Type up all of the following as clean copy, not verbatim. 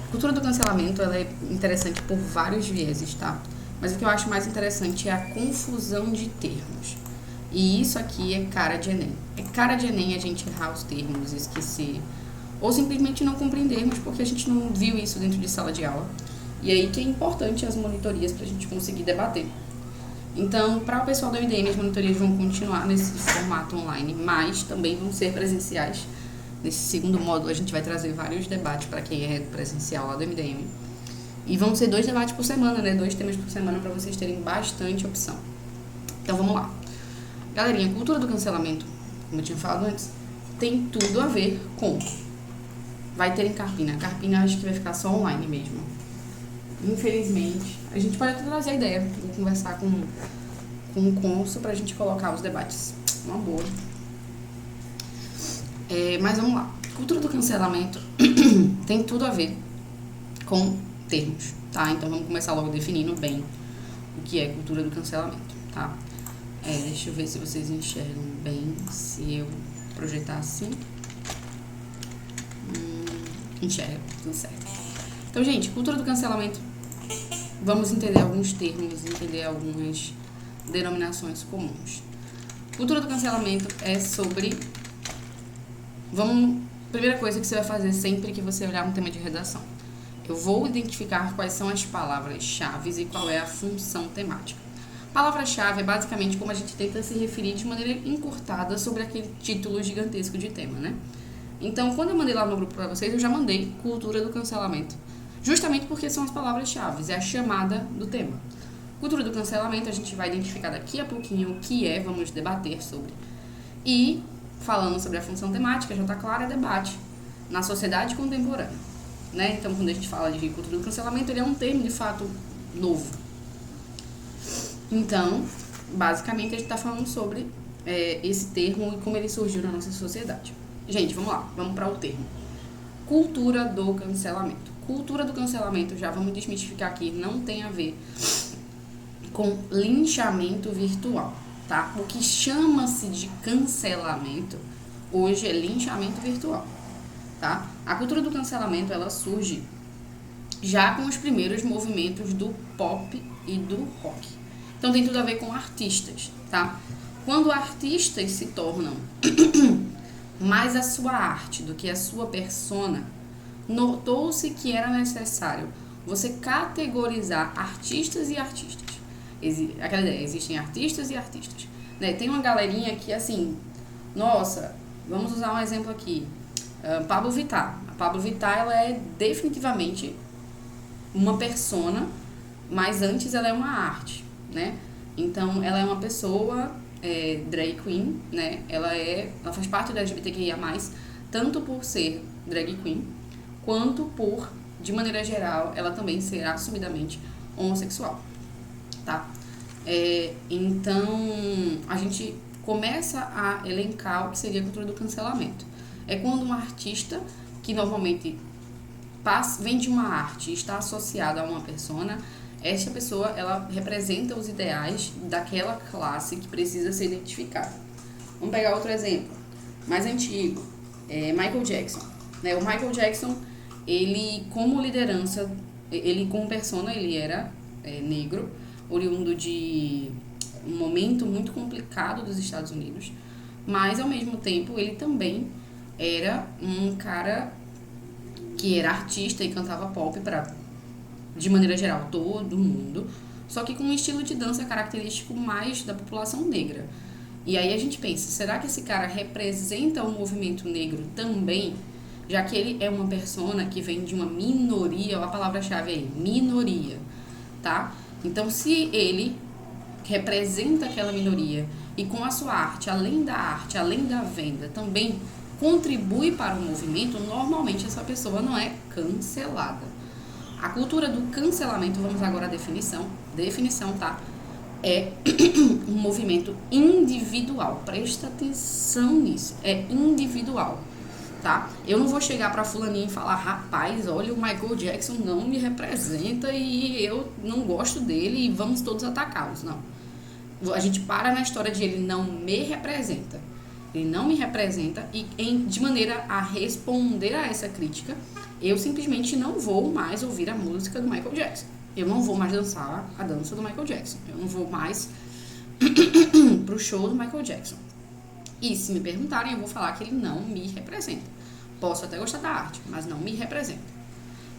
A cultura do cancelamento, ela é interessante por vários vieses, tá? Mas o que eu acho mais interessante é a confusão de termos. E isso aqui é cara de Enem. É cara de Enem a gente errar os termos, esquecer, ou simplesmente não compreendermos porque a gente não viu isso dentro de sala de aula. E aí que é importante as monitorias para a gente conseguir debater. Então, para o pessoal da UDM, as monitorias vão continuar nesse formato online, mas também vão ser presenciais. Nesse segundo módulo, a gente vai trazer vários debates para quem é presencial lá do MDM. E vão ser 2 debates por semana, né? 2 temas por semana para vocês terem bastante opção. Então, vamos lá. Galerinha, cultura do cancelamento, como eu tinha falado antes, tem tudo a ver com... Vai ter em Carpina. Carpina acho que vai ficar só online mesmo. Infelizmente. A gente pode até trazer a ideia. Vou conversar com o cônsul pra gente colocar os debates. Uma boa. Mas vamos lá. Cultura do cancelamento tem tudo a ver com termos, tá? Então vamos começar logo definindo bem o que é cultura do cancelamento, tá? Deixa eu ver se vocês enxergam bem, se eu projetar assim. Enxerga, tudo certo. Então, gente, cultura do cancelamento, vamos entender alguns termos, entender algumas denominações comuns. Cultura do cancelamento é sobre... Primeira coisa que você vai fazer sempre que você olhar um tema de redação. Eu vou identificar quais são as palavras-chave e qual é a função temática. Palavra-chave é basicamente como a gente tenta se referir de maneira encurtada sobre aquele título gigantesco de tema, né? Então, quando eu mandei lá no grupo para vocês, eu já mandei cultura do cancelamento. Justamente porque são as palavras-chave, é a chamada do tema. Cultura do cancelamento, a gente vai identificar daqui a pouquinho o que é, vamos debater sobre. E, falando sobre a função temática, já está claro, é debate na sociedade contemporânea, né? Então, quando a gente fala de cultura do cancelamento, ele é um termo, de fato, novo. Então, basicamente, a gente está falando sobre esse termo e como ele surgiu na nossa sociedade. Gente, vamos lá, vamos para o termo. Cultura do cancelamento. Cultura do cancelamento, já vamos desmistificar aqui, não tem a ver com linchamento virtual, tá? O que chama-se de cancelamento hoje é linchamento virtual, tá? A cultura do cancelamento, ela surge já com os primeiros movimentos do pop e do rock. Então tem tudo a ver com artistas, tá? Quando artistas se tornam mais a sua arte do que a sua persona, notou-se que era necessário você categorizar artistas e artistas. Aquela ideia, existem artistas e artistas. Né? Tem uma galerinha que, assim, nossa, vamos usar um exemplo aqui. Pablo Vittar. A Pablo Vittar, ela é definitivamente uma persona, mas antes ela é uma arte, né? Então, ela é uma pessoa... drag queen, né? Ela faz parte da LGBTQIA+, tanto por ser drag queen, quanto por, de maneira geral, ela também ser assumidamente homossexual, tá? Então, a gente começa a elencar o que seria a cultura do cancelamento. É quando um artista, que normalmente vem de uma arte e está associado a uma persona, esta pessoa, ela representa os ideais daquela classe que precisa ser identificada. Vamos pegar outro exemplo, mais antigo, Michael Jackson. Né? O Michael Jackson, ele como liderança, ele como persona, ele era negro, oriundo de um momento muito complicado dos Estados Unidos, mas ao mesmo tempo ele também era um cara que era artista e cantava pop para, de maneira geral, todo mundo, só que com um estilo de dança característico mais da população negra. E aí a gente pensa, será que esse cara representa o movimento negro também? Já que ele é uma persona que vem de uma minoria, a palavra-chave aí, minoria, tá? Então, se ele representa aquela minoria e com a sua arte, além da venda, também contribui para o movimento, normalmente essa pessoa não é cancelada. A cultura do cancelamento, vamos agora à definição, tá? É um movimento individual, presta atenção nisso, é individual, tá? Eu não vou chegar pra fulaninha e falar, rapaz, olha, o Michael Jackson não me representa e eu não gosto dele e vamos todos atacá-los, não. A gente para na história de ele não me representa. Ele não me representa e de maneira a responder a essa crítica, Eu simplesmente não vou mais ouvir a música do Michael Jackson. Eu não vou mais dançar a dança do Michael Jackson. Eu não vou mais pro show do Michael Jackson. E se me perguntarem, eu vou falar que ele não me representa. Posso até gostar da arte, mas não me representa.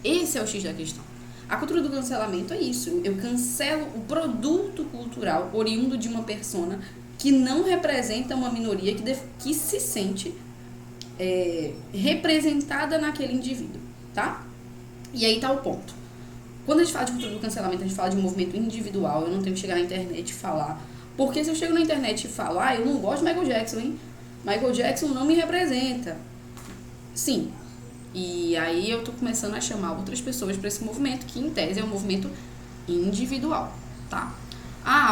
Esse é o X da questão. A cultura do cancelamento é isso. Eu cancelo o produto cultural oriundo de uma persona que não representa uma minoria que se sente representada naquele indivíduo, tá? E aí tá o ponto. Quando a gente fala de cultura do cancelamento, a gente fala de um movimento individual. Eu não tenho que chegar na internet e falar. Porque se eu chego na internet e falo, eu não gosto de Michael Jackson, hein? Michael Jackson não me representa. Sim. E aí eu tô começando a chamar outras pessoas para esse movimento, que em tese é um movimento individual, tá?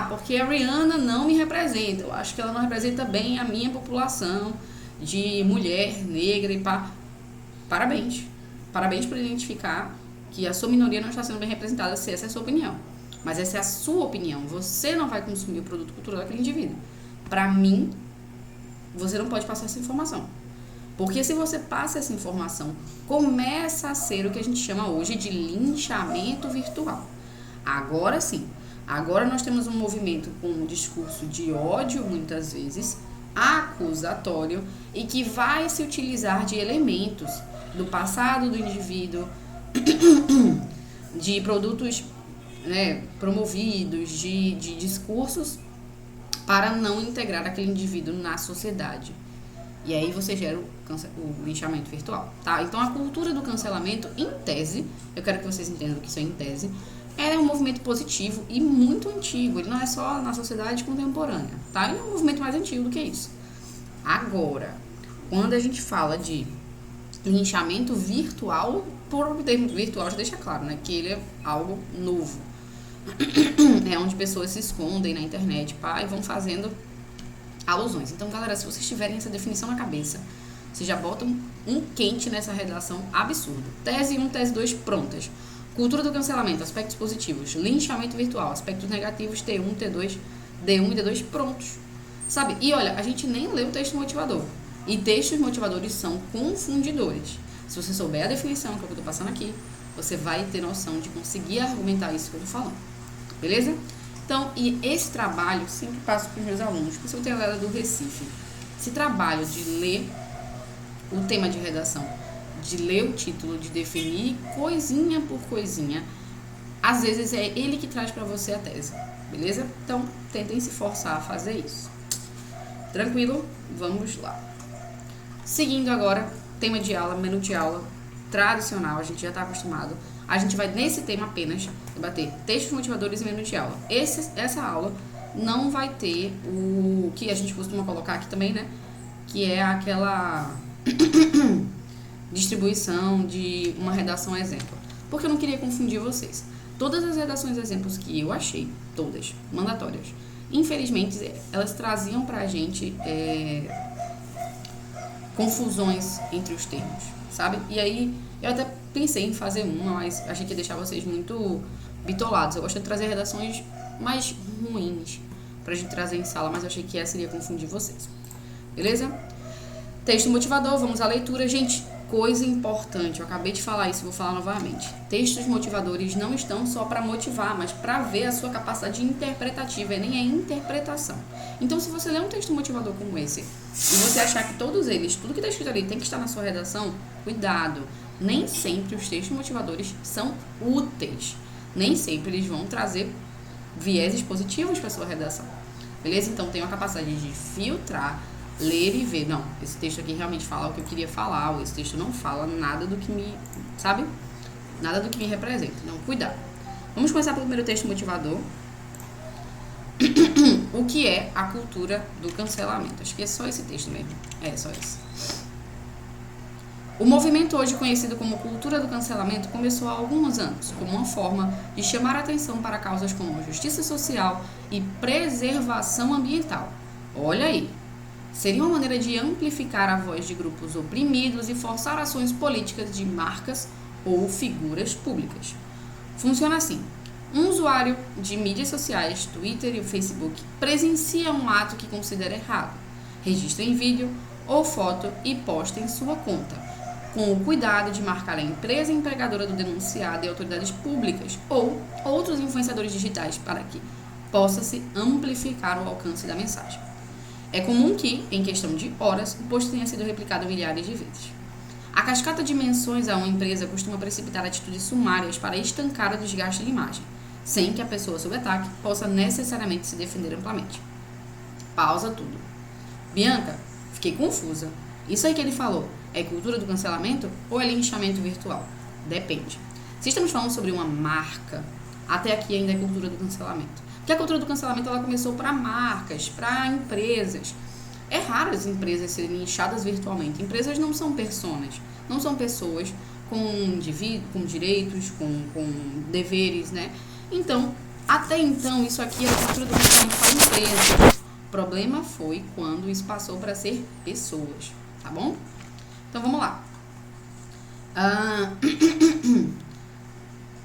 Porque a Rihanna não me representa. Eu acho que ela não representa bem a minha população de mulher negra e pá. Parabéns. Parabéns por identificar que a sua minoria não está sendo bem representada, se essa é a sua opinião. Mas essa é a sua opinião. Você não vai consumir o produto cultural daquele indivíduo. Pra mim, você não pode passar essa informação. Porque se você passa essa informação, começa a ser o que a gente chama hoje de linchamento virtual. Agora sim. Agora nós temos um movimento com um discurso de ódio, muitas vezes, acusatório, e que vai se utilizar de elementos do passado do indivíduo, de produtos promovidos, de discursos, para não integrar aquele indivíduo na sociedade. E aí você gera o linchamento virtual, tá? Então a cultura do cancelamento, em tese, eu quero que vocês entendam que isso é em tese, é um movimento positivo e muito antigo. Ele não é só na sociedade contemporânea, tá? Ele é um movimento mais antigo do que isso. Agora, quando a gente fala de linchamento virtual, por próprio termo virtual já deixa claro, né? Que ele é algo novo. É onde pessoas se escondem na internet, e vão fazendo alusões. Então, galera, se vocês tiverem essa definição na cabeça, vocês já botam um quente nessa redação absurdo. Tese 1, tese 2 prontas. Cultura do cancelamento, aspectos positivos. Linchamento virtual, aspectos negativos, T1, T2, D1 e D2 prontos. Sabe? E olha, a gente nem lê o texto motivador. E textos motivadores são confundidores. Se você souber a definição que eu estou passando aqui, você vai ter noção de conseguir argumentar isso que eu estou falando. Beleza? Então, e esse trabalho sempre passo para os meus alunos, principalmente a galera do Recife. Esse trabalho de ler o tema de redação, de ler o título, de definir coisinha por coisinha, às vezes é ele que traz para você a tese, beleza? Então, tentem se forçar a fazer isso. Tranquilo? Vamos lá. Seguindo agora, tema de aula, menu de aula tradicional, a gente já está acostumado. A gente vai, nesse tema apenas, debater textos motivadores e menu de aula. Essa aula não vai ter o que a gente costuma colocar aqui também, né? Que é aquela distribuição de uma redação exemplo. Porque eu não queria confundir vocês. Todas as redações exemplos que eu achei, todas, mandatórias, infelizmente, elas traziam pra gente confusões entre os termos, sabe? E aí, eu até pensei em fazer uma, mas achei que ia deixar vocês muito bitolados. Eu gosto de trazer redações mais ruins pra gente trazer em sala, mas eu achei que essa iria confundir vocês. Beleza? Texto motivador, vamos à leitura. Gente, coisa importante, eu acabei de falar isso, vou falar novamente. Textos motivadores não estão só para motivar, mas para ver a sua capacidade interpretativa, e nem a interpretação. Então, se você ler um texto motivador como esse, e você achar que todos eles, tudo que está escrito ali tem que estar na sua redação, cuidado. Nem sempre os textos motivadores são úteis. Nem sempre eles vão trazer vieses positivos para a sua redação. Beleza? Então, tenha a capacidade de filtrar, ler e ver. Não, esse texto aqui realmente fala o que eu queria falar, ou esse texto não fala nada do que me, sabe? Nada do que me representa. Então, cuidado. Vamos começar pelo primeiro texto motivador. O que é a cultura do cancelamento? Acho que é só esse texto mesmo. É, só esse. O movimento hoje conhecido como cultura do cancelamento começou há alguns anos, como uma forma de chamar a atenção para causas como justiça social e preservação ambiental. Olha aí! Seria uma maneira de amplificar a voz de grupos oprimidos e forçar ações políticas de marcas ou figuras públicas. Funciona assim. Um usuário de mídias sociais, Twitter e Facebook, presencia um ato que considera errado, registra em vídeo ou foto e posta em sua conta. com o cuidado de marcar a empresa empregadora do denunciado e autoridades públicas ou outros influenciadores digitais para que possa-se amplificar o alcance da mensagem. É comum que, em questão de horas, o post tenha sido replicado milhares de vezes. A cascata de menções a uma empresa costuma precipitar atitudes sumárias para estancar o desgaste da imagem, sem que a pessoa sob ataque possa necessariamente se defender amplamente. Pausa tudo. Bianca, fiquei confusa. Isso aí que ele falou é cultura do cancelamento ou é linchamento virtual? Depende. Se estamos falando sobre uma marca, até aqui ainda é cultura do cancelamento. Porque a cultura do cancelamento ela começou para marcas, para empresas. É raro as empresas serem linchadas virtualmente. Empresas não são personas, não são pessoas com direitos, com deveres, né? Então, até então, isso aqui era cultura do cancelamento para empresas. O problema foi quando isso passou para ser pessoas, tá bom? Então, vamos lá.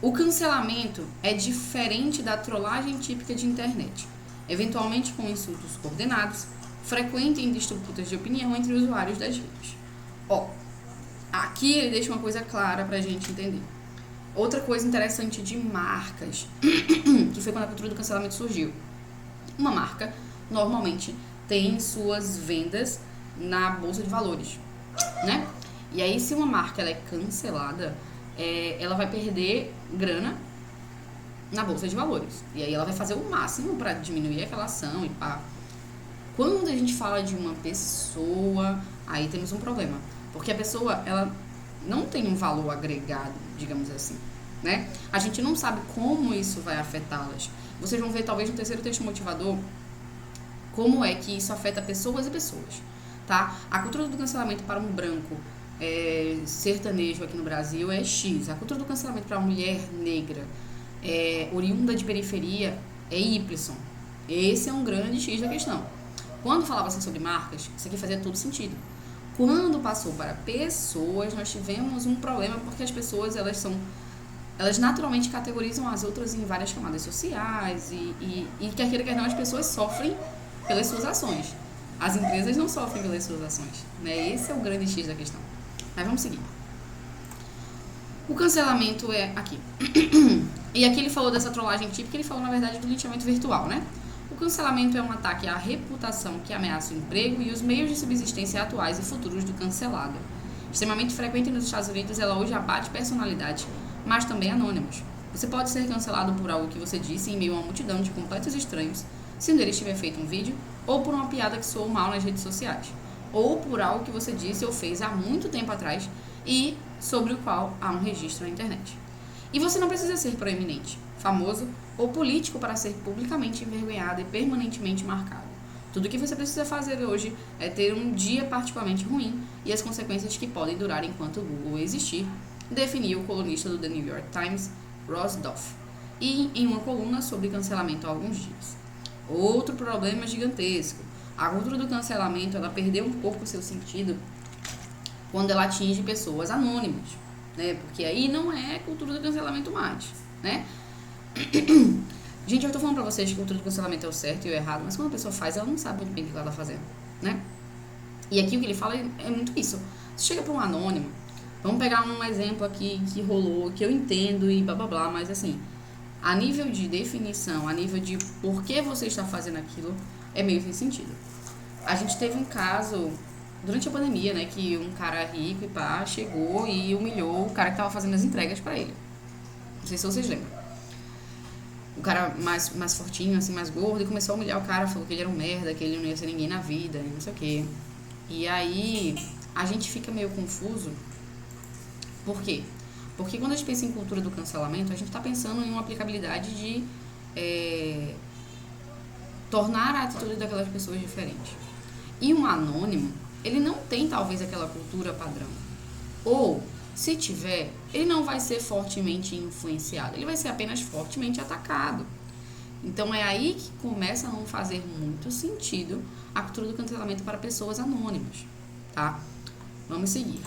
O cancelamento é diferente da trollagem típica de internet, eventualmente com insultos coordenados, frequente em disputas de opinião entre usuários das redes. Aqui ele deixa uma coisa clara pra gente entender. Outra coisa interessante de marcas, que foi quando a cultura do cancelamento surgiu. Uma marca, normalmente, tem suas vendas na bolsa de valores, né? E aí, se uma marca ela é cancelada, ela vai perder grana na bolsa de valores. E aí ela vai fazer o máximo para diminuir aquela ação e pá. Quando a gente fala de uma pessoa, aí temos um problema. Porque a pessoa, ela não tem um valor agregado, digamos assim, né? A gente não sabe como isso vai afetá-las. Vocês vão ver, talvez, no terceiro texto motivador, como é que isso afeta pessoas e pessoas, tá? A cultura do cancelamento para um branco sertanejo aqui no Brasil é X. A cultura do cancelamento para uma mulher negra oriunda de periferia é Y. Esse é um grande X da questão. Quando falava assim sobre marcas, isso aqui fazia todo sentido. Quando passou para pessoas, nós tivemos um problema porque as pessoas elas naturalmente categorizam as outras em várias camadas sociais e quer queira, quer não, as pessoas sofrem pelas suas ações. As empresas não sofrem pelas suas ações, né? Esse é o grande X da questão. Mas vamos seguir. O cancelamento é aqui. E aqui ele falou dessa trollagem típica, ele falou, na verdade, do linchamento virtual, né? O cancelamento é um ataque à reputação que ameaça o emprego e os meios de subsistência atuais e futuros do cancelado. Extremamente frequente nos Estados Unidos, ela hoje abate personalidades, mas também anônimos. Você pode ser cancelado por algo que você disse em meio a uma multidão de completos estranhos, se um deles tiver feito um vídeo, ou por uma piada que soou mal nas redes sociais, ou por algo que você disse ou fez há muito tempo atrás e sobre o qual há um registro na internet. E você não precisa ser proeminente, famoso ou político para ser publicamente envergonhado e permanentemente marcado. Tudo o que você precisa fazer hoje é ter um dia particularmente ruim e as consequências que podem durar enquanto o Google existir, definiu o colunista do The New York Times, Ross Doff, e em uma coluna sobre cancelamento há alguns dias. Outro problema gigantesco. A cultura do cancelamento, ela perdeu um pouco o seu sentido quando ela atinge pessoas anônimas, né? Porque aí não é cultura do cancelamento mais, né? Gente, eu tô falando pra vocês que a cultura do cancelamento é o certo e o errado, mas quando a pessoa faz, ela não sabe muito bem o que ela tá fazendo, né? E aqui o que ele fala é muito isso. Você chega pra um anônimo, vamos pegar um exemplo aqui que rolou, que eu entendo e blá blá blá, mas assim, a nível de definição, a nível de por que você está fazendo aquilo, é meio sem sentido. A gente teve um caso durante a pandemia, né, que um cara rico e pá chegou e humilhou o cara que tava fazendo as entregas pra ele. Não sei se vocês lembram. O cara mais fortinho, assim, mais gordo, e começou a humilhar o cara, falou que ele era um merda, que ele não ia ser ninguém na vida, não sei o quê. E aí a gente fica meio confuso. Por quê? Porque quando a gente pensa em cultura do cancelamento, a gente está pensando em uma aplicabilidade de tornar a atitude daquelas pessoas diferente. E um anônimo, ele não tem talvez aquela cultura padrão. Ou, se tiver, ele não vai ser fortemente influenciado, ele vai ser apenas fortemente atacado. Então é aí que começa a não fazer muito sentido a cultura do cancelamento para pessoas anônimas, tá? Vamos seguir.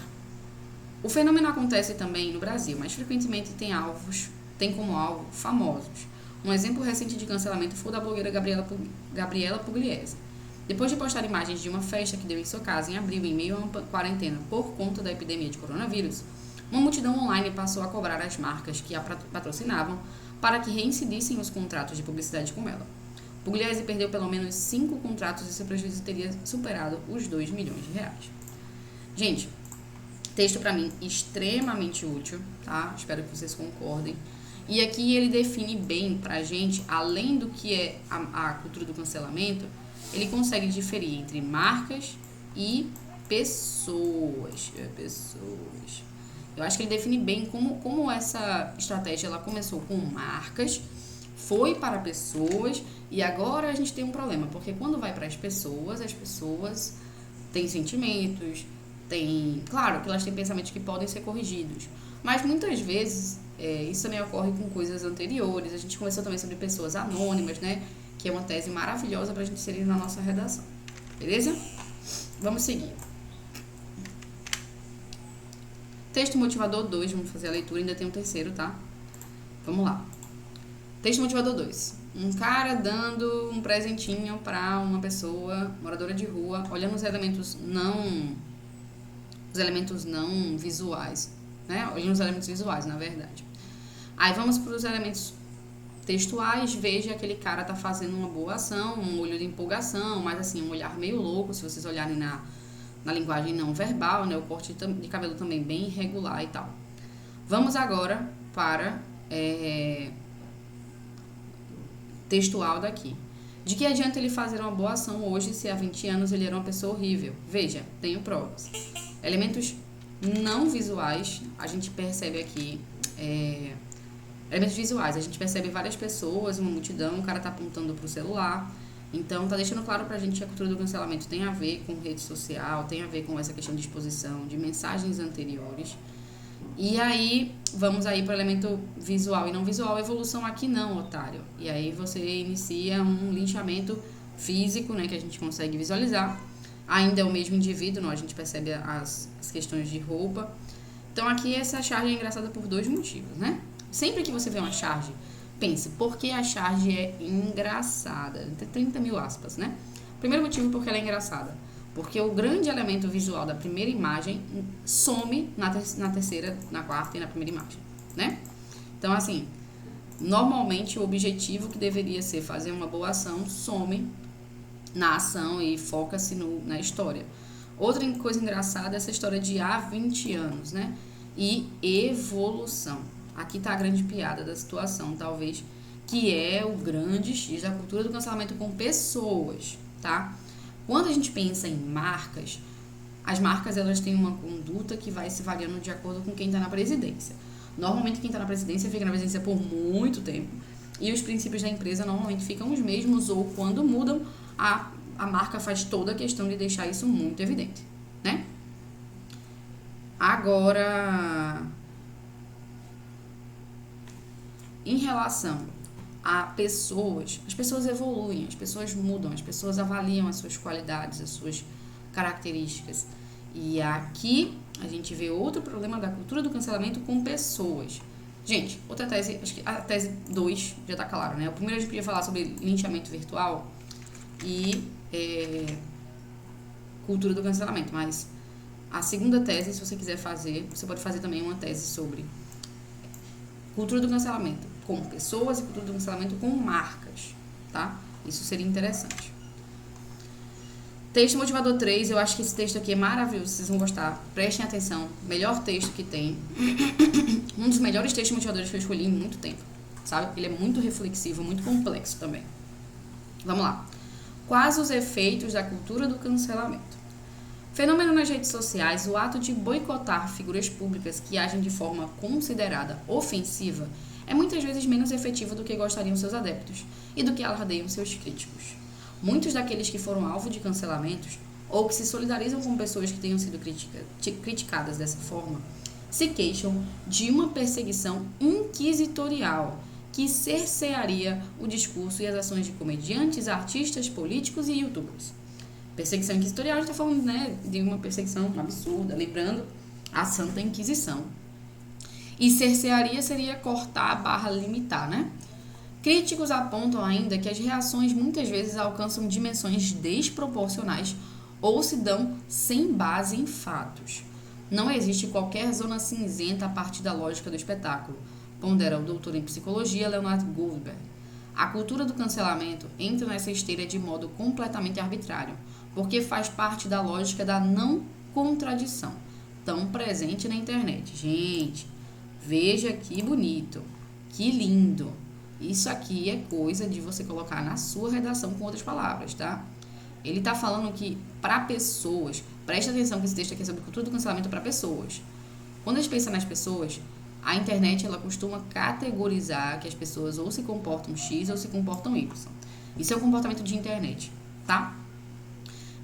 O fenômeno acontece também no Brasil, mas frequentemente tem como alvo famosos. Um exemplo recente de cancelamento foi o da blogueira Gabriela Pugliese, Depois de postar imagens de uma festa que deu em sua casa em abril, em meio a uma quarentena por conta da epidemia de coronavírus, uma multidão online passou a cobrar as marcas que a patrocinavam para que reincidissem os contratos de publicidade com ela. Pugliese perdeu pelo menos 5 contratos e seu prejuízo teria superado os 2 milhões de reais. Gente, texto para mim extremamente útil, tá? Espero que vocês concordem. E aqui ele define bem pra gente, além do que é a cultura do cancelamento, ele consegue diferir entre marcas e pessoas. Eu acho que ele define bem como essa estratégia ela começou com marcas, foi para pessoas e agora a gente tem um problema, porque quando vai para as pessoas têm sentimentos, claro que elas têm pensamentos que podem ser corrigidos, mas muitas vezes isso também ocorre com coisas anteriores. A gente conversou também sobre pessoas anônimas, né? Que é uma tese maravilhosa pra gente inserir na nossa redação. Beleza? Vamos seguir. Texto motivador 2, vamos fazer a leitura, ainda tem um terceiro, tá? Vamos lá. Texto motivador 2. Um cara dando um presentinho pra uma pessoa moradora de rua, olhando os elementos não visuais, né? Olhando os elementos visuais, na verdade. Aí vamos para os elementos textuais. Veja, aquele cara tá fazendo uma boa ação, um olho de empolgação, mas assim, um olhar meio louco, se vocês olharem na linguagem não verbal, né? O corte de cabelo também bem irregular e tal. Vamos agora para textual daqui. De que adianta ele fazer uma boa ação hoje se há 20 anos ele era uma pessoa horrível? Veja, tenho provas. Elementos não visuais, a gente percebe aqui... elementos visuais, a gente percebe várias pessoas, uma multidão, o cara tá apontando pro celular. Então, tá deixando claro pra gente que a cultura do cancelamento tem a ver com rede social, tem a ver com essa questão de exposição, de mensagens anteriores. E aí, vamos aí pro elemento visual e não visual. Evolução aqui não, otário. E aí você inicia um linchamento físico, né, que a gente consegue visualizar. Ainda é o mesmo indivíduo, não, a gente percebe as questões de roupa. Então, aqui essa charge é engraçada por 2 motivos, né? Sempre que você vê uma charge, pense, por que a charge é engraçada? Tem 30 mil aspas, né? Primeiro motivo, porque ela é engraçada. Porque o grande elemento visual da primeira imagem some na terceira, na quarta e na primeira imagem, né? Então, assim, normalmente o objetivo que deveria ser fazer uma boa ação some na ação e foca-se na história. Outra coisa engraçada é essa história de há 20 anos, né? E evolução. Aqui tá a grande piada da situação, talvez, que é o grande X da cultura do cancelamento com pessoas, tá? Quando a gente pensa em marcas, as marcas elas têm uma conduta que vai se variando de acordo com quem está na presidência. Normalmente quem está na presidência fica na presidência por muito tempo e os princípios da empresa normalmente ficam os mesmos ou quando mudam, a marca faz toda a questão de deixar isso muito evidente, né? Agora, em relação a pessoas, as pessoas evoluem, as pessoas mudam, as pessoas avaliam as suas qualidades, as suas características. E aqui a gente vê outro problema da cultura do cancelamento com pessoas. Gente, outra tese, acho que a tese 2 já tá claro, né? O primeiro a gente podia falar sobre linchamento virtual e cultura do cancelamento, mas a segunda tese, se você quiser fazer, você pode fazer também uma tese sobre cultura do cancelamento com pessoas e cultura do cancelamento com marcas, tá? Isso seria interessante. Texto motivador 3, eu acho que esse texto aqui é maravilhoso, vocês vão gostar. Prestem atenção, melhor texto que tem. Um dos melhores textos motivadores que eu escolhi em muito tempo, sabe? Ele é muito reflexivo, muito complexo também. Vamos lá. Quais os efeitos da cultura do cancelamento? Fenômeno nas redes sociais, o ato de boicotar figuras públicas que agem de forma considerada ofensiva é muitas vezes menos efetivo do que gostariam seus adeptos e do que alardeiam seus críticos. Muitos daqueles que foram alvo de cancelamentos ou que se solidarizam com pessoas que tenham sido criticadas dessa forma se queixam de uma perseguição inquisitorial que cercearia o discurso e as ações de comediantes, artistas, políticos e youtubers. Perseguição inquisitorial, a gente está falando, né, de uma perseguição absurda, lembrando a Santa Inquisição. E cercearia seria cortar / limitar, né? Críticos apontam ainda que as reações muitas vezes alcançam dimensões desproporcionais ou se dão sem base em fatos. Não existe qualquer zona cinzenta a partir da lógica do espetáculo, pondera o doutor em psicologia Leonard Goldberg. A cultura do cancelamento entra nessa esteira de modo completamente arbitrário, porque faz parte da lógica da não contradição, tão presente na internet. Gente, veja que bonito, que lindo. Isso aqui é coisa de você colocar na sua redação com outras palavras, tá? Ele tá falando que para pessoas, presta atenção que esse texto aqui é sobre cultura do cancelamento para pessoas. Quando a gente pensa nas pessoas, a internet ela costuma categorizar que as pessoas ou se comportam X ou se comportam Y. Isso é o comportamento de internet, tá?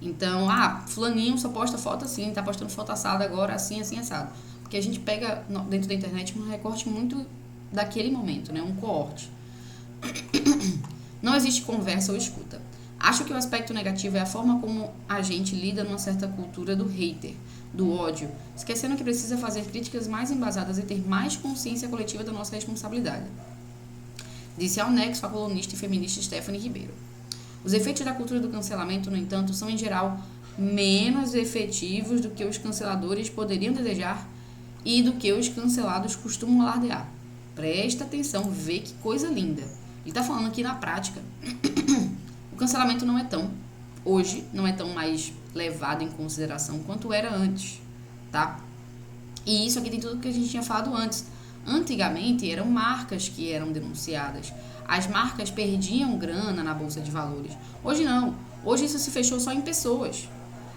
Então, fulaninho só posta foto assim, tá postando foto assada agora, assim, assim, assado. Porque a gente pega dentro da internet um recorte muito daquele momento, né? Um coorte. Não existe conversa ou escuta. Acho que o aspecto negativo é a forma como a gente lida numa certa cultura do hater, do ódio, esquecendo que precisa fazer críticas mais embasadas e ter mais consciência coletiva da nossa responsabilidade. Disse ao Nexo a colunista e feminista Stephanie Ribeiro. Os efeitos da cultura do cancelamento, no entanto, são em geral menos efetivos do que os canceladores poderiam desejar e do que os cancelados costumam alardear. Presta atenção, vê que coisa linda. Ele está falando aqui na prática. O cancelamento hoje não é tão mais levado em consideração quanto era antes, tá? E isso aqui tem tudo que a gente tinha falado antes. Antigamente eram marcas que eram denunciadas. As marcas perdiam grana na bolsa de valores. Hoje não. Hoje isso se fechou só em pessoas.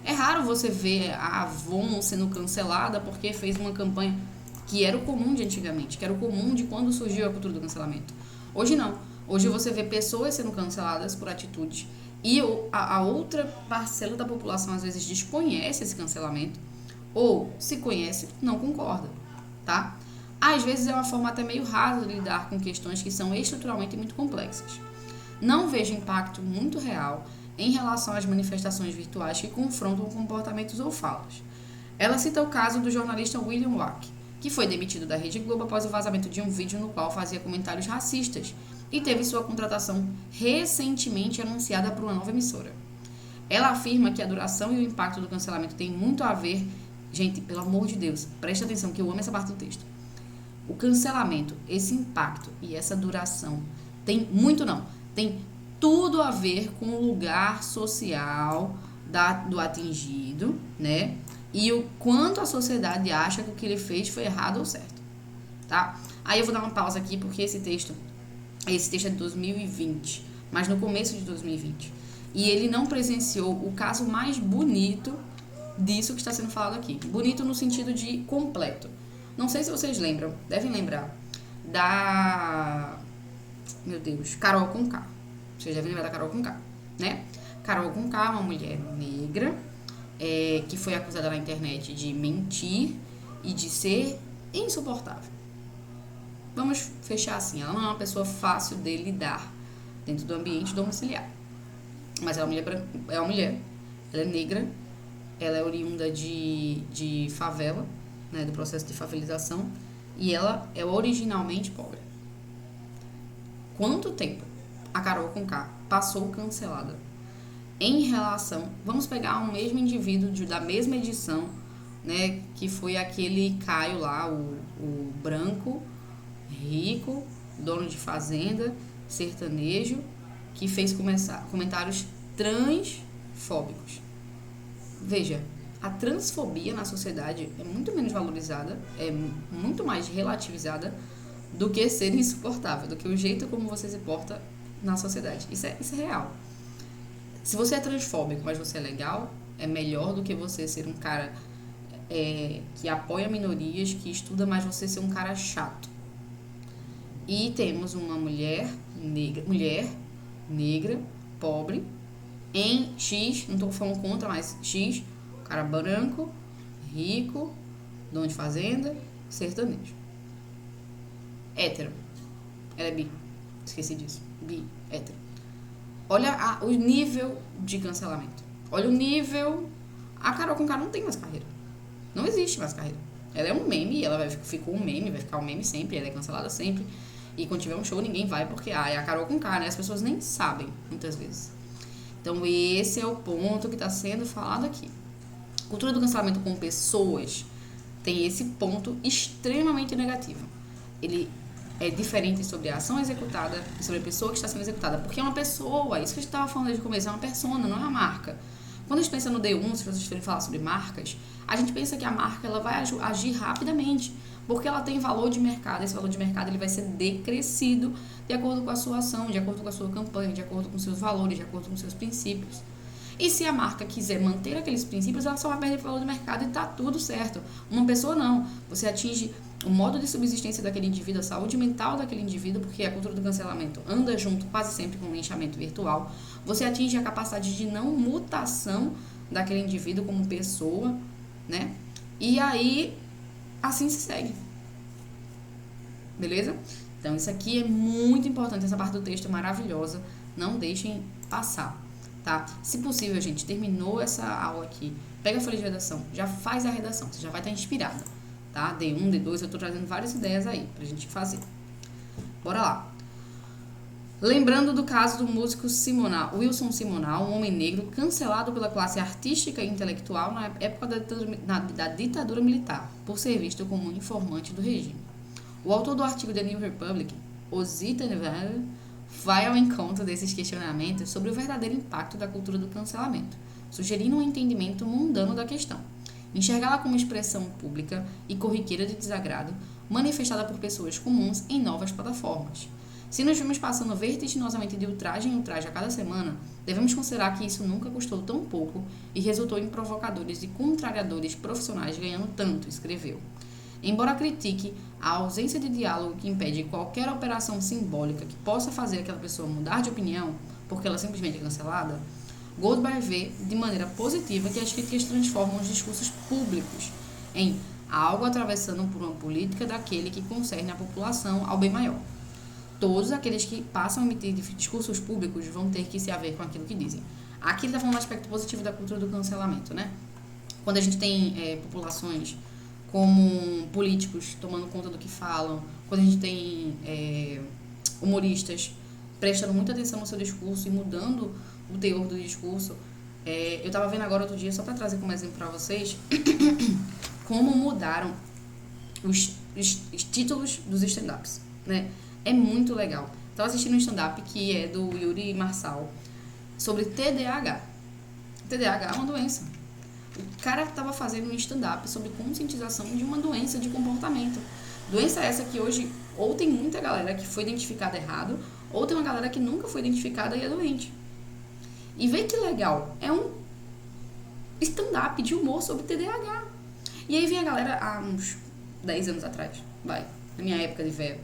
É raro você ver a Avon sendo cancelada porque fez uma campanha que era o comum de antigamente, que era o comum de quando surgiu a cultura do cancelamento. Hoje não. Hoje você vê pessoas sendo canceladas por atitudes e a outra parcela da população às vezes desconhece esse cancelamento ou, se conhece, não concorda, tá? Às vezes é uma forma até meio rasa de lidar com questões que são estruturalmente muito complexas. Não vejo impacto muito real em relação às manifestações virtuais que confrontam comportamentos ou falas. Ela cita o caso do jornalista William Wack, que foi demitido da Rede Globo após o vazamento de um vídeo no qual fazia comentários racistas e teve sua contratação recentemente anunciada por uma nova emissora. Ela afirma que a duração e o impacto do cancelamento têm muito a ver... Gente, pelo amor de Deus, presta atenção que eu amo essa parte do texto. O cancelamento, esse impacto e essa duração tem tudo a ver com o lugar social do atingido, né? E o quanto a sociedade acha que o que ele fez foi errado ou certo, tá? Aí eu vou dar uma pausa aqui porque esse texto é de 2020, mas no começo de 2020. E ele não presenciou o caso mais bonito disso que está sendo falado aqui. Bonito no sentido de completo. Não sei se vocês lembram, devem lembrar da... Meu Deus, Carol Conká. Vocês devem lembrar da Carol Conká, né? Carol Conká, uma mulher negra, que foi acusada na internet de mentir e de ser insuportável. Vamos fechar assim, ela não é uma pessoa fácil de lidar dentro do ambiente domiciliar. Mas ela é uma mulher, ela é negra, ela é oriunda de favela, né, do processo de favelização, e ela é originalmente pobre. Quanto tempo a Carol Conká passou cancelada em relação... Vamos pegar o mesmo indivíduo da mesma edição, né, que foi aquele Caio lá, o branco, rico, dono de fazenda, sertanejo, que fez comentários transfóbicos. Veja, a transfobia na sociedade é muito menos valorizada, é muito mais relativizada do que ser insuportável, do que o jeito como você se porta na sociedade. Isso é real. Se você é transfóbico, mas você é legal, é melhor do que você ser um cara que apoia minorias, que estuda, mas você ser um cara chato. E temos uma mulher negra, pobre, em X, não estou falando contra, mas X, cara branco, rico, dono de fazenda, sertanejo. Hétero. Ela é bi. Esqueci disso. Bi, hétero. Olha o nível de cancelamento. Olha o nível... A Carol Conká não tem mais carreira. Não existe mais carreira. Ela é um meme, ficou um meme, vai ficar um meme sempre, ela é cancelada sempre. E quando tiver um show, ninguém vai porque, é a Carol Conká, né? As pessoas nem sabem, muitas vezes. Então, esse é o ponto que está sendo falado aqui. Cultura do cancelamento com pessoas tem esse ponto extremamente negativo. Ele é diferente sobre a ação executada e sobre a pessoa que está sendo executada. Porque é uma pessoa, isso que a gente estava falando desde o começo, é uma persona, não é uma marca. Quando a gente pensa no D1, se vocês forem falar sobre marcas, a gente pensa que a marca ela vai agir rapidamente, porque ela tem valor de mercado. Esse valor de mercado ele vai ser decrescido de acordo com a sua ação, de acordo com a sua campanha, de acordo com seus valores, de acordo com seus princípios. E se a marca quiser manter aqueles princípios, ela só vai perder o valor de mercado e tá tudo certo. Uma pessoa não. Você atinge o modo de subsistência daquele indivíduo, a saúde mental daquele indivíduo, porque a cultura do cancelamento anda junto quase sempre com o linchamento virtual. Você atinge a capacidade de não mutação daquele indivíduo como pessoa, né? E aí, assim se segue. Beleza? Então, isso aqui é muito importante. Essa parte do texto é maravilhosa. Não deixem passar, tá? Se possível, gente, terminou essa aula aqui, pega a folha de redação, já faz a redação, você já vai estar inspirada, tá? D1, D2, eu tô trazendo várias ideias aí pra gente fazer. Bora lá. Lembrando do caso do músico Wilson Simonal, um homem negro cancelado pela classe artística e intelectual na época da ditadura militar, por ser visto como um informante do regime. O autor do artigo The New Republic, Osita Nevada, vai ao encontro desses questionamentos sobre o verdadeiro impacto da cultura do cancelamento, sugerindo um entendimento mundano da questão. Enxergá-la como expressão pública e corriqueira de desagrado, manifestada por pessoas comuns em novas plataformas. Se nos vimos passando vertiginosamente de ultraje em ultraje a cada semana, devemos considerar que isso nunca custou tão pouco e resultou em provocadores e contrariadores profissionais ganhando tanto, escreveu. Embora critique a ausência de diálogo que impede qualquer operação simbólica que possa fazer aquela pessoa mudar de opinião, porque ela simplesmente é cancelada, Goldberg vê de maneira positiva que as críticas transformam os discursos públicos em algo atravessando por uma política daquele que concerne a população ao bem maior. Todos aqueles que passam a emitir discursos públicos vão ter que se haver com aquilo que dizem. Aqui ele está falando do aspecto positivo da cultura do cancelamento, né? Quando a gente tem populações como políticos tomando conta do que falam, quando a gente tem humoristas prestando muita atenção no seu discurso e mudando o teor do discurso. Eu estava vendo agora outro dia, só para trazer como exemplo para vocês, como mudaram os títulos dos stand-ups, né? É muito legal. Estava assistindo um stand-up que é do Yuri Marçal sobre TDAH. TDAH é uma doença. O cara estava fazendo um stand-up sobre conscientização de uma doença de comportamento. Doença essa que hoje ou tem muita galera que foi identificada errado, ou tem uma galera que nunca foi identificada e é doente. E vê que legal, é um stand-up de humor sobre TDAH. E aí vem a galera há uns 10 anos atrás, na minha época de velho,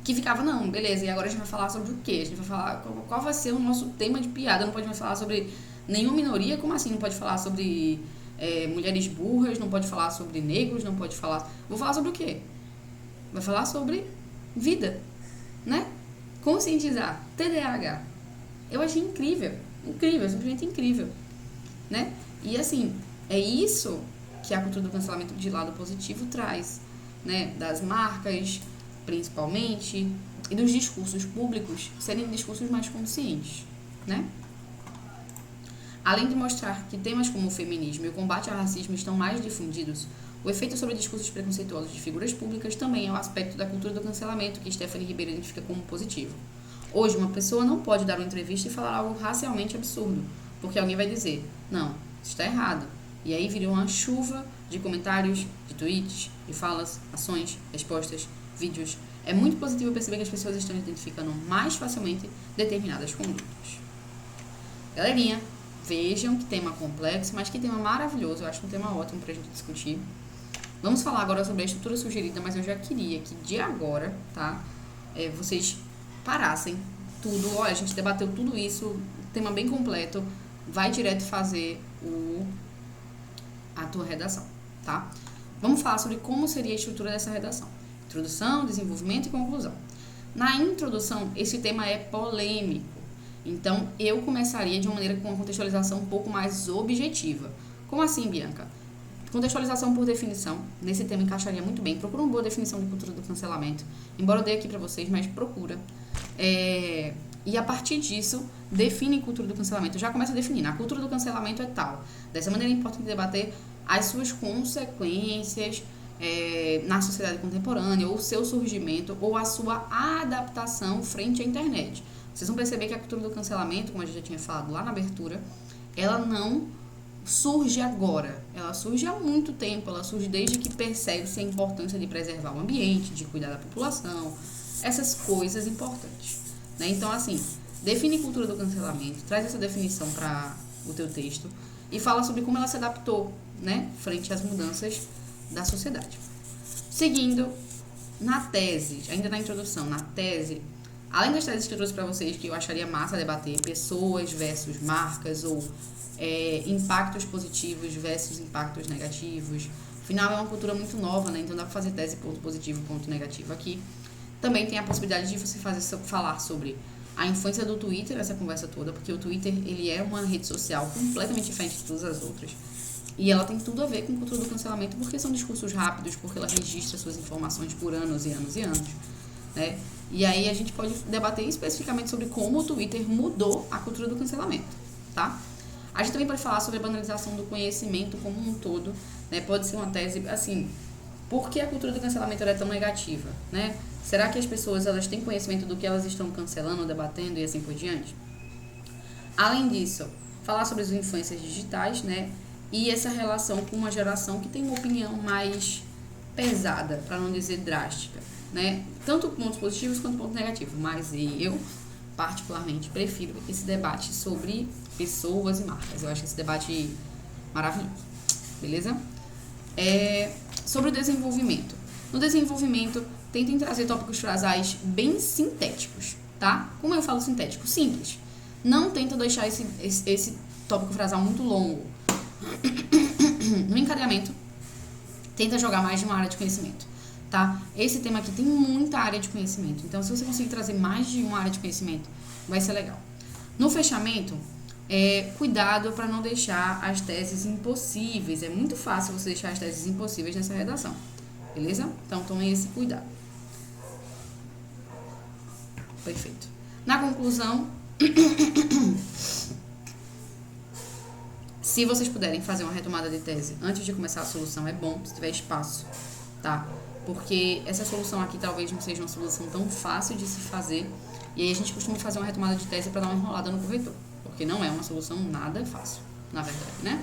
que ficava, não, beleza, e agora a gente vai falar sobre o quê? A gente vai falar qual vai ser o nosso tema de piada, não pode mais falar sobre nenhuma minoria, como assim? Não pode falar sobre mulheres burras, não pode falar sobre negros, não pode falar... Vou falar sobre o quê? Vai falar sobre vida, né? Conscientizar, TDAH. Eu achei incrível, simplesmente incrível, né? E assim, é isso que a cultura do cancelamento de lado positivo traz, né? Das marcas, principalmente, e dos discursos públicos serem discursos mais conscientes, né? Além de mostrar que temas como o feminismo e o combate ao racismo estão mais difundidos, o efeito sobre discursos preconceituosos de figuras públicas também é um aspecto da cultura do cancelamento que Stephanie Ribeiro identifica como positivo. Hoje, uma pessoa não pode dar uma entrevista e falar algo racialmente absurdo, porque alguém vai dizer, não, isso está errado. E aí virou uma chuva de comentários, de tweets, de falas, ações, respostas, vídeos. É muito positivo perceber que as pessoas estão identificando mais facilmente determinadas condutas. Galerinha, vejam que tema complexo, mas que tema maravilhoso. Eu acho um tema ótimo pra gente discutir. Vamos falar agora sobre a estrutura sugerida, mas eu já queria que de agora, tá? Vocês parassem tudo. Olha, a gente debateu tudo isso, tema bem completo. Vai direto fazer a tua redação, tá? Vamos falar sobre como seria a estrutura dessa redação. Introdução, desenvolvimento e conclusão. Na introdução, esse tema é polêmico. Então, eu começaria de uma maneira com uma contextualização um pouco mais objetiva. Como assim, Bianca? Contextualização por definição, nesse tema encaixaria muito bem. Procura uma boa definição de cultura do cancelamento. Embora eu dê aqui pra vocês, mas procura. E a partir disso, define cultura do cancelamento. Já começa a definir. A cultura do cancelamento é tal. Dessa maneira é importante debater as suas consequências na sociedade contemporânea, ou o seu surgimento, ou a sua adaptação frente à internet. Vocês vão perceber que a cultura do cancelamento, como a gente já tinha falado lá na abertura, ela não surge agora. Ela surge há muito tempo. Ela surge desde que percebe-se a importância de preservar o ambiente, de cuidar da população, essas coisas importantes. Né? Então, assim, define cultura do cancelamento, traz essa definição para o teu texto e fala sobre como ela se adaptou, né, frente às mudanças da sociedade. Seguindo, na tese, ainda na introdução, na tese, além das teses que eu trouxe para vocês, que eu acharia massa debater, pessoas versus marcas, ou impactos positivos versus impactos negativos. Afinal, é uma cultura muito nova, né? Então dá para fazer tese ponto positivo, ponto negativo aqui. Também tem a possibilidade de você falar sobre a influência do Twitter nessa conversa toda, porque o Twitter, ele é uma rede social completamente diferente de todas as outras. E ela tem tudo a ver com cultura do cancelamento, porque são discursos rápidos, porque ela registra suas informações por anos e anos e anos, né? E aí a gente pode debater especificamente sobre como o Twitter mudou a cultura do cancelamento, tá? A gente também pode falar sobre a banalização do conhecimento como um todo, né? Pode ser uma tese, assim, por que a cultura do cancelamento é tão negativa, né? Será que as pessoas, elas têm conhecimento do que elas estão cancelando, debatendo e assim por diante? Além disso, falar sobre as influências digitais, né? E essa relação com uma geração que tem uma opinião mais pesada, para não dizer drástica, né? Tanto pontos positivos quanto pontos negativos. Mas eu, particularmente, prefiro esse debate sobre pessoas e marcas. Eu acho esse debate maravilhoso. Beleza? Sobre o desenvolvimento. No desenvolvimento, tentem trazer tópicos frasais bem sintéticos, tá? Como eu falo sintético? Simples. Não tenta deixar esse tópico frasal muito longo. No encadeamento, tenta jogar mais de uma área de conhecimento, tá? Esse tema aqui tem muita área de conhecimento, então se você conseguir trazer mais de uma área de conhecimento, vai ser legal. No fechamento, cuidado para não deixar as teses impossíveis. É muito fácil você deixar as teses impossíveis nessa redação, beleza? Então tomem esse cuidado. Perfeito. Na conclusão, se vocês puderem fazer uma retomada de tese antes de começar a solução, é bom, se tiver espaço, tá? Porque essa solução aqui talvez não seja uma solução tão fácil de se fazer, e aí a gente costuma fazer uma retomada de tese para dar uma enrolada no corretor, porque não é uma solução nada fácil, na verdade, né?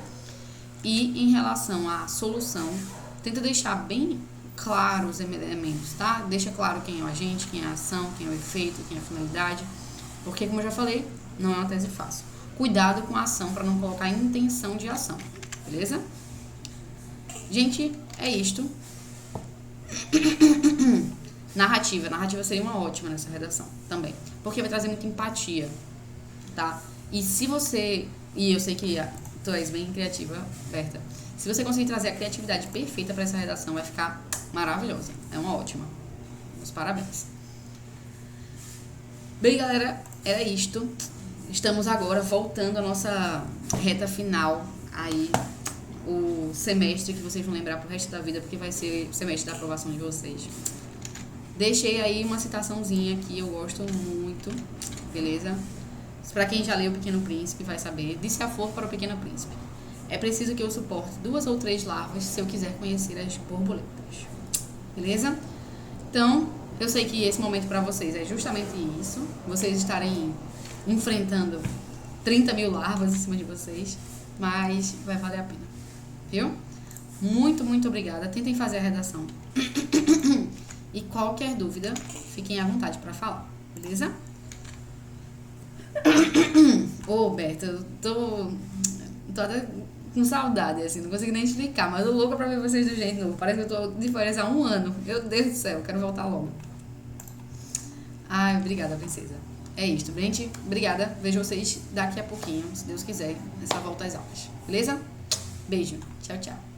E em relação à solução, tenta deixar bem claro os elementos, tá? Deixa claro quem é o agente, quem é a ação, quem é o efeito, quem é a finalidade, porque, como eu já falei, não é uma tese fácil. Cuidado com a ação para não colocar intenção de ação, beleza? Gente, é isto. Narrativa seria uma ótima nessa redação também, porque vai trazer muita empatia, tá? E se você, e eu sei que tu és bem criativa, Berta, se você conseguir trazer a criatividade perfeita para essa redação, vai ficar maravilhosa, é uma ótima. Os parabéns. Bem, galera, era isto. Estamos agora voltando à nossa reta final, aí o semestre que vocês vão lembrar pro resto da vida, porque vai ser o semestre da aprovação de vocês. Deixei aí uma citaçãozinha que eu gosto muito, beleza? Para quem já leu O Pequeno Príncipe vai saber. Disse a flor para o Pequeno Príncipe: é preciso que eu suporte 2 ou 3 larvas se eu quiser conhecer as borboletas. Beleza? Então, eu sei que esse momento para vocês é justamente isso. Vocês estarem enfrentando 30 mil larvas em cima de vocês, mas vai valer a pena, viu? Muito, muito obrigada. Tentem fazer a redação. E qualquer dúvida, fiquem à vontade para falar, beleza? Ô, Berta, eu tô até com saudade, assim, não consigo nem explicar, mas eu tô louca pra ver vocês do jeito novo. Parece que eu tô de férias há 1 ano. Meu Deus do céu, quero voltar logo. Ai, obrigada, princesa. É isto, gente. Obrigada. Vejo vocês daqui a pouquinho, se Deus quiser, nessa volta às aulas. Beleza? Beijo. Tchau, tchau.